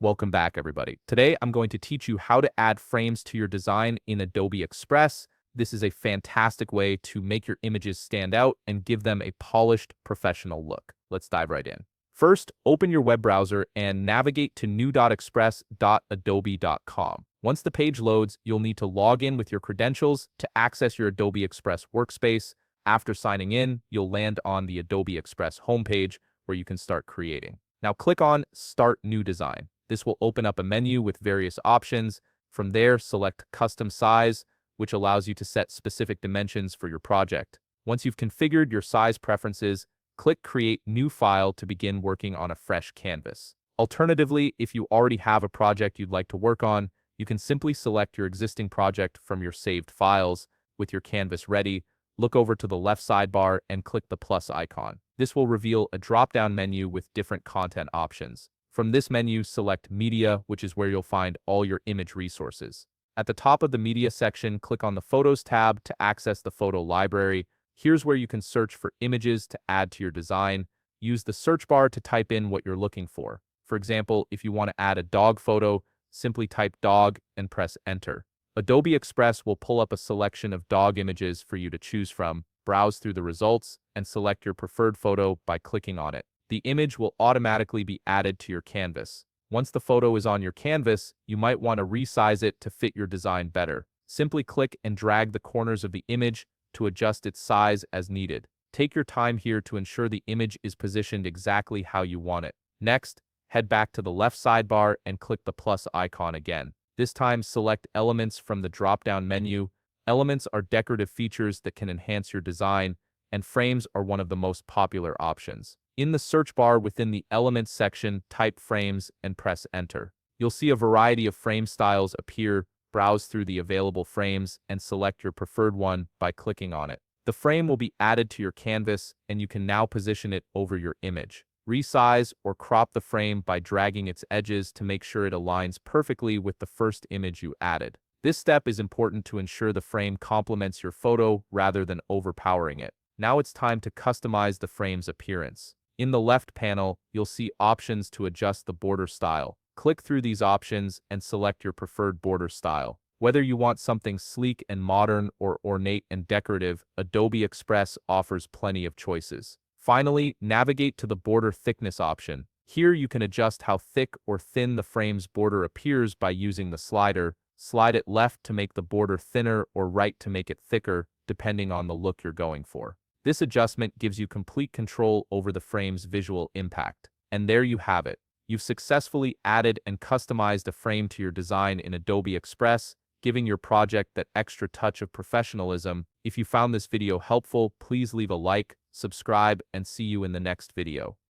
Welcome back, everybody. Today, I'm going to teach you how to add frames to your design in Adobe Express. This is a fantastic way to make your images stand out and give them a polished, professional look. Let's dive right in. First, open your web browser and navigate to new.express.adobe.com. Once the page loads, you'll need to log in with your credentials to access your Adobe Express workspace. After signing in, you'll land on the Adobe Express homepage where you can start creating. Now click on Start New Design. This will open up a menu with various options. From there, select Custom Size, which allows you to set specific dimensions for your project. Once you've configured your size preferences, click Create New File to begin working on a fresh canvas. Alternatively, if you already have a project you'd like to work on, you can simply select your existing project from your saved files. With your canvas ready, look over to the left sidebar and click the plus icon. This will reveal a drop-down menu with different content options. From this menu, select Media, which is where you'll find all your image resources. At the top of the Media section, click on the Photos tab to access the photo library. Here's where you can search for images to add to your design. Use the search bar to type in what you're looking for. For example, if you want to add a dog photo, simply type dog and press enter. Adobe Express will pull up a selection of dog images for you to choose from. Browse through the results and select your preferred photo by clicking on it. The image will automatically be added to your canvas. Once the photo is on your canvas, you might want to resize it to fit your design better. Simply click and drag the corners of the image to adjust its size as needed. Take your time here to ensure the image is positioned exactly how you want it. Next, head back to the left sidebar and click the plus icon again. This time, select Elements from the drop-down menu. Elements are decorative features that can enhance your design, and frames are one of the most popular options. In the search bar within the Elements section, type Frames and press Enter. You'll see a variety of frame styles appear. Browse through the available frames and select your preferred one by clicking on it. The frame will be added to your canvas, and you can now position it over your image. Resize or crop the frame by dragging its edges to make sure it aligns perfectly with the first image you added. This step is important to ensure the frame complements your photo rather than overpowering it. Now it's time to customize the frame's appearance. In the left panel, you'll see options to adjust the border style. Click through these options and select your preferred border style. Whether you want something sleek and modern or ornate and decorative, Adobe Express offers plenty of choices. Finally, navigate to the border thickness option. Here you can adjust how thick or thin the frame's border appears by using the slider. Slide it left to make the border thinner or right to make it thicker, depending on the look you're going for. This adjustment gives you complete control over the frame's visual impact. And there you have it. You've successfully added and customized a frame to your design in Adobe Express, giving your project that extra touch of professionalism. If you found this video helpful, please leave a like, subscribe, and see you in the next video.